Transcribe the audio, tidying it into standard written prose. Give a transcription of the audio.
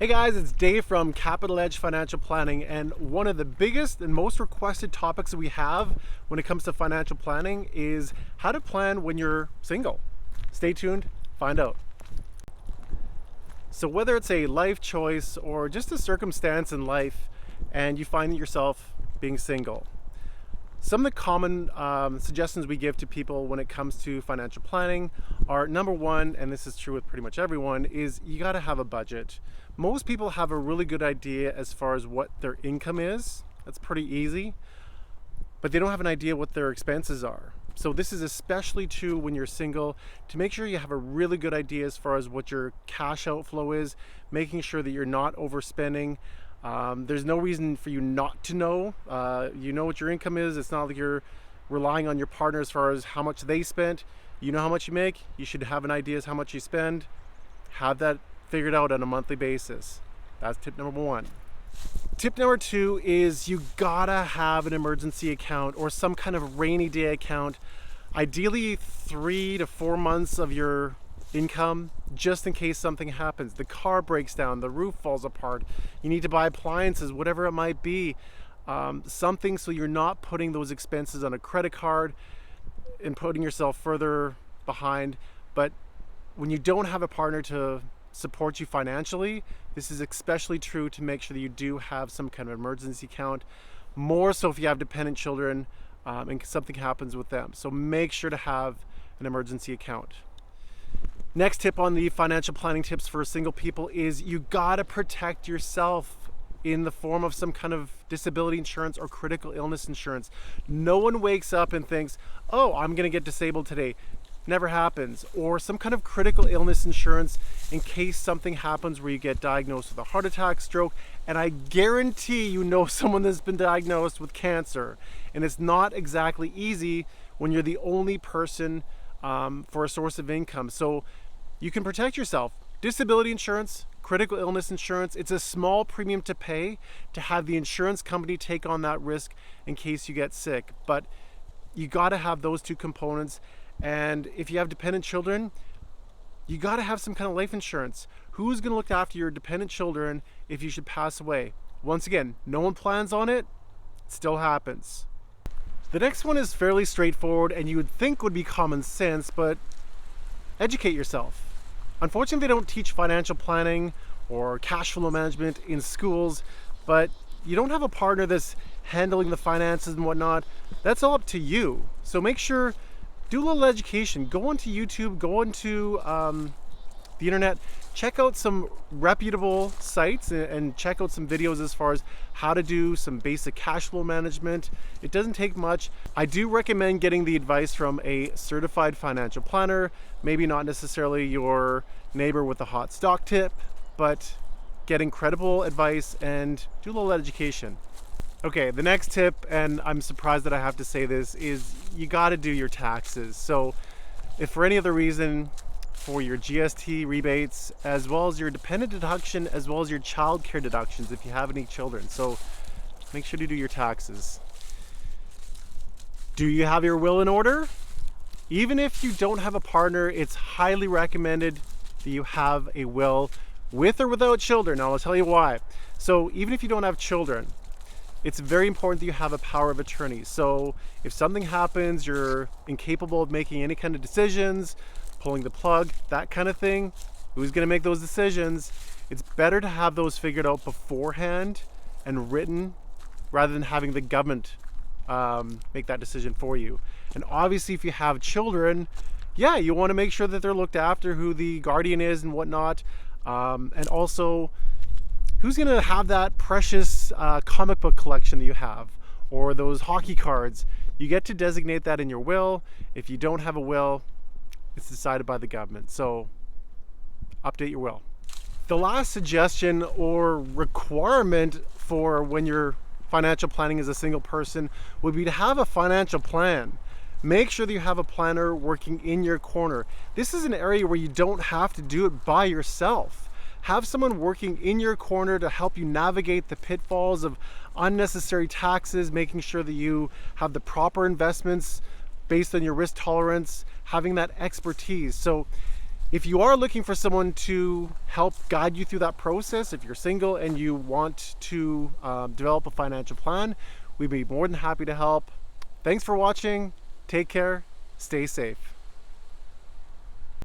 Hey guys, it's Dave from Capital Edge Financial Planning, and one of the biggest and most requested topics that we have when it comes to financial planning is how to plan when you're single. Stay tuned, find out. So whether it's a life choice or just a circumstance in life and you find yourself being single, some of the common suggestions we give to people when it comes to financial planning are, number one, and this is true with pretty much everyone, is you got to have a budget. Most people have a really good idea as far as what their income is. That's pretty easy, but they don't have an idea what their expenses are. So this is especially true when you're single, to make sure you have a really good idea as far as what your cash outflow is, making sure that you're not overspending. There's no reason for you not to know. You know what your income is. It's not like you're relying on your partner as far as how much they spent. You know how much you make. You should have an idea as how much you spend. Have that figured out on a monthly basis. That's tip number one. Tip number two is you gotta have an emergency account or some kind of rainy day account. Ideally 3 to 4 months of your income, just in case something happens. The car breaks down, the roof falls apart, you need to buy appliances, whatever it might be. Something so you're not putting those expenses on a credit card and putting yourself further behind. But when you don't have a partner to support you financially, this is especially true to make sure that you do have some kind of emergency account, more so if you have dependent children and something happens with them. So make sure to have an emergency account. Next tip on the financial planning tips for single people is you gotta protect yourself in the form of some kind of disability insurance or critical illness insurance. No one wakes up and thinks, oh, I'm gonna get disabled today. Never happens. Or some kind of critical illness insurance in case something happens where you get diagnosed with a heart attack, stroke, and I guarantee you know someone that's been diagnosed with cancer. And it's not exactly easy when you're the only person for a source of income. So you can protect yourself. Disability insurance, critical illness insurance, it's a small premium to pay to have the insurance company take on that risk in case you get sick. But you gotta have those two components. And if you have dependent children, you got to have some kind of life insurance. Who's going to look after your dependent children if you should pass away? Once again, no one plans on it. It still happens. The next one is fairly straightforward and you would think would be common sense, but educate yourself. Unfortunately, they don't teach financial planning or cash flow management in schools, but you don't have a partner that's handling the finances and whatnot. That's all up to you. So make sure do a little education. Go onto YouTube, go onto the internet, check out some reputable sites and check out some videos as far as how to do some basic cash flow management. It doesn't take much. I do recommend getting the advice from a certified financial planner, maybe not necessarily your neighbor with a hot stock tip, but getting credible advice and do a little education. Okay, the next tip, and I'm surprised that I have to say this, is you gotta do your taxes. So if for any other reason, for your GST rebates, as well as your dependent deduction, as well as your child care deductions if you have any children. So make sure to do your taxes. Do you have your will in order? Even if you don't have a partner, it's highly recommended that you have a will with or without children. Now I'll tell you why. So even if you don't have children, it's very important that you have a power of attorney. So if something happens, you're incapable of making any kind of decisions, pulling the plug, that kind of thing, who's gonna make those decisions? It's better to have those figured out beforehand and written rather than having the government make that decision for you. And obviously if you have children, yeah, you wanna make sure that they're looked after, who the guardian is and whatnot. And also, who's gonna have that precious comic book collection that you have, or those hockey cards? You get to designate that in your will. If you don't have a will, it's decided by the government. So update your will. The last suggestion or requirement for when you're financial planning as a single person would be to have a financial plan. Make sure that you have a planner working in your corner. This is an area where you don't have to do it by yourself. Have someone working in your corner to help you navigate the pitfalls of unnecessary taxes, making sure that you have the proper investments based on your risk tolerance, having that expertise. So If you are looking for someone to help guide you through that process, if you're single and you want to develop a financial plan, we'd be more than happy to help. Thanks for watching. Take care. Stay safe.